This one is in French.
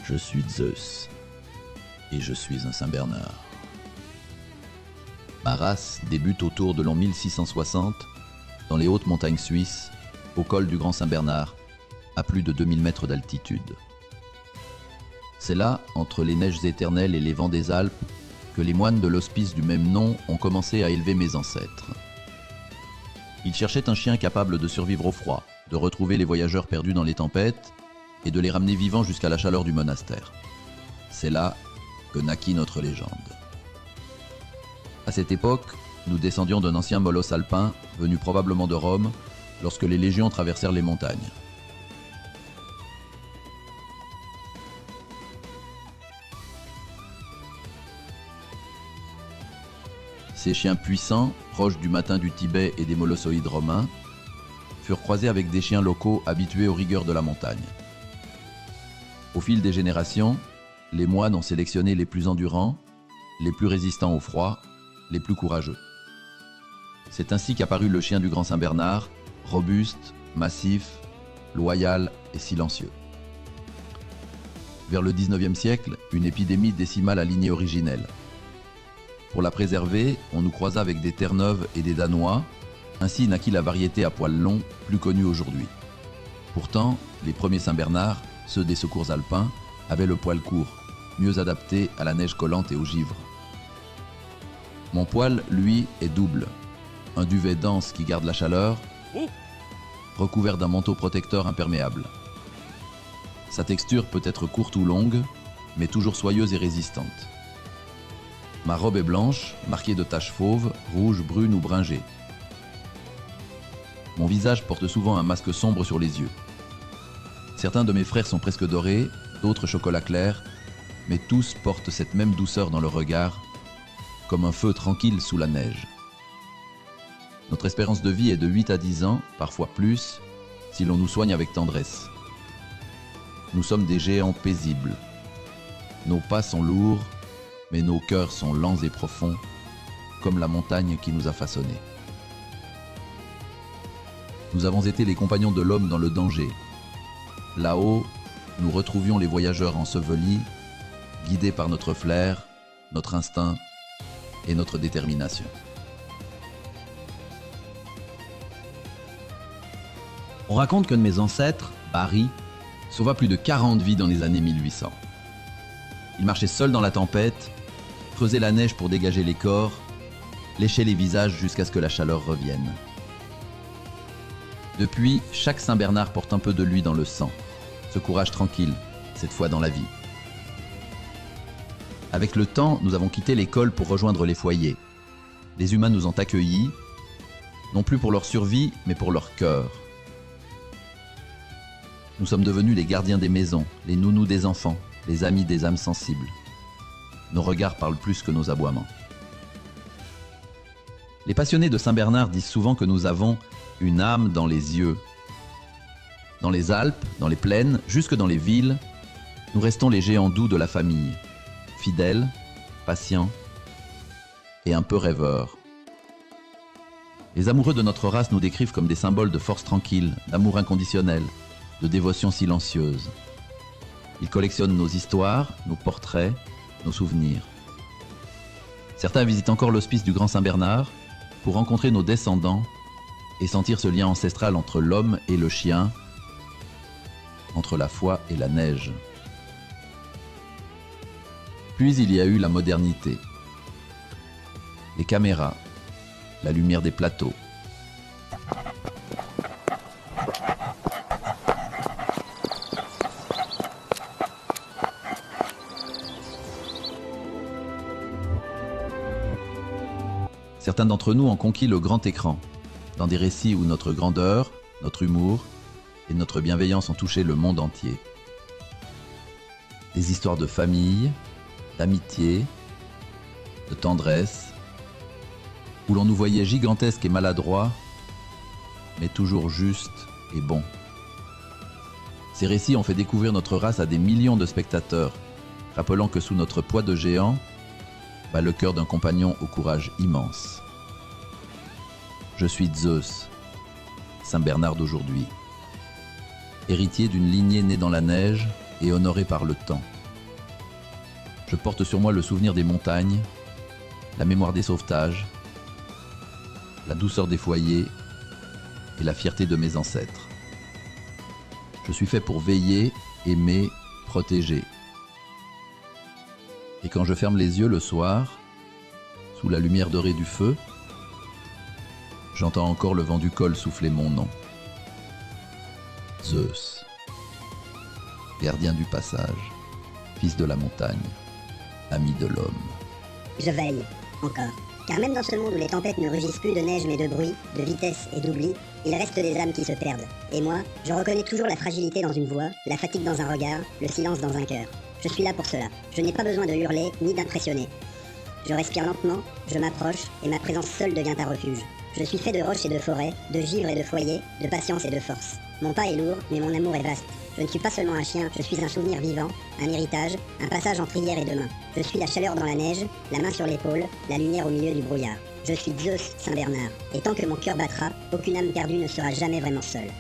Je suis Zeus, et je suis un Saint-Bernard. Ma race débute autour de l'an 1660, dans les hautes montagnes suisses, au col du Grand Saint-Bernard, à plus de 2000 mètres d'altitude. C'est là, entre les neiges éternelles et les vents des Alpes, que les moines de l'hospice du même nom ont commencé à élever mes ancêtres. Ils cherchaient un chien capable de survivre au froid, de retrouver les voyageurs perdus dans les tempêtes et de les ramener vivants jusqu'à la chaleur du monastère. C'est là que naquit notre légende. À cette époque, nous descendions d'un ancien molosse alpin, venu probablement de Rome, lorsque les légions traversèrent les montagnes. Ces chiens puissants, proches du matin du Tibet et des molossoïdes romains, furent croisés avec des chiens locaux habitués aux rigueurs de la montagne. Au fil des générations, les moines ont sélectionné les plus endurants, les plus résistants au froid, les plus courageux. C'est ainsi qu'apparut le chien du Grand Saint-Bernard, robuste, massif, loyal et silencieux. Vers le XIXe siècle, une épidémie décima la lignée originelle. Pour la préserver, on nous croisa avec des Terre-Neuve et des Danois, ainsi naquit la variété à poils longs, plus connue aujourd'hui. Pourtant, les premiers Saint-Bernard, ceux des secours alpins, avaient le poil court, mieux adapté à la neige collante et au givre. Mon poil, lui, est double. Un duvet dense qui garde la chaleur, recouvert d'un manteau protecteur imperméable. Sa texture peut être courte ou longue, mais toujours soyeuse et résistante. Ma robe est blanche, marquée de taches fauves, rouges, brunes ou bringées. Mon visage porte souvent un masque sombre sur les yeux. Certains de mes frères sont presque dorés, d'autres chocolat clair, mais tous portent cette même douceur dans le regard, comme un feu tranquille sous la neige. Notre espérance de vie est de 8 à 10 ans, parfois plus, si l'on nous soigne avec tendresse. Nous sommes des géants paisibles. Nos pas sont lourds, mais nos cœurs sont lents et profonds, comme la montagne qui nous a façonnés. Nous avons été les compagnons de l'homme dans le danger. Là-haut, nous retrouvions les voyageurs ensevelis, guidés par notre flair, notre instinct et notre détermination. On raconte qu'un de mes ancêtres, Barry, sauva plus de 40 vies dans les années 1800. Il marchait seul dans la tempête, creusait la neige pour dégager les corps, léchait les visages jusqu'à ce que la chaleur revienne. Depuis, chaque Saint-Bernard porte un peu de lui dans le sang, ce courage tranquille, cette foi dans la vie. Avec le temps, nous avons quitté l'école pour rejoindre les foyers. Les humains nous ont accueillis, non plus pour leur survie, mais pour leur cœur. Nous sommes devenus les gardiens des maisons, les nounous des enfants, les amis des âmes sensibles. Nos regards parlent plus que nos aboiements. Les passionnés de Saint-Bernard disent souvent que nous avons une âme dans les yeux. Dans les Alpes, dans les plaines, jusque dans les villes, nous restons les géants doux de la famille, fidèles, patients et un peu rêveurs. Les amoureux de notre race nous décrivent comme des symboles de force tranquille, d'amour inconditionnel, de dévotion silencieuse. Ils collectionnent nos histoires, nos portraits, nos souvenirs. Certains visitent encore l'hospice du Grand Saint-Bernard pour rencontrer nos descendants et sentir ce lien ancestral entre l'homme et le chien, entre la foi et la neige. Puis il y a eu la modernité. Les caméras, la lumière des plateaux. Certains d'entre nous ont conquis le grand écran, dans des récits où notre grandeur, notre humour et notre bienveillance ont touché le monde entier. Des histoires de famille, d'amitié, de tendresse, où l'on nous voyait gigantesques et maladroits, mais toujours justes et bons. Ces récits ont fait découvrir notre race à des millions de spectateurs, rappelant que sous notre poids de géant, bat le cœur d'un compagnon au courage immense. Je suis Zeus, Saint-Bernard d'aujourd'hui, héritier d'une lignée née dans la neige et honoré par le temps. Je porte sur moi le souvenir des montagnes, la mémoire des sauvetages, la douceur des foyers et la fierté de mes ancêtres. Je suis fait pour veiller, aimer, protéger. Et quand je ferme les yeux le soir, sous la lumière dorée du feu, j'entends encore le vent du col souffler mon nom. Zeus, gardien du passage, fils de la montagne, ami de l'homme. Je veille, encore. Car même dans ce monde où les tempêtes ne rugissent plus de neige mais de bruit, de vitesse et d'oubli, il reste des âmes qui se perdent. Et moi, je reconnais toujours la fragilité dans une voix, la fatigue dans un regard, le silence dans un cœur. Je suis là pour cela. Je n'ai pas besoin de hurler ni d'impressionner. Je respire lentement, je m'approche et ma présence seule devient un refuge. Je suis fait de roches et de forêts, de givre et de foyers, de patience et de force. Mon pas est lourd, mais mon amour est vaste. Je ne suis pas seulement un chien, je suis un souvenir vivant, un héritage, un passage entre hier et demain. Je suis la chaleur dans la neige, la main sur l'épaule, la lumière au milieu du brouillard. Je suis Zeus Saint-Bernard, et tant que mon cœur battra, aucune âme perdue ne sera jamais vraiment seule.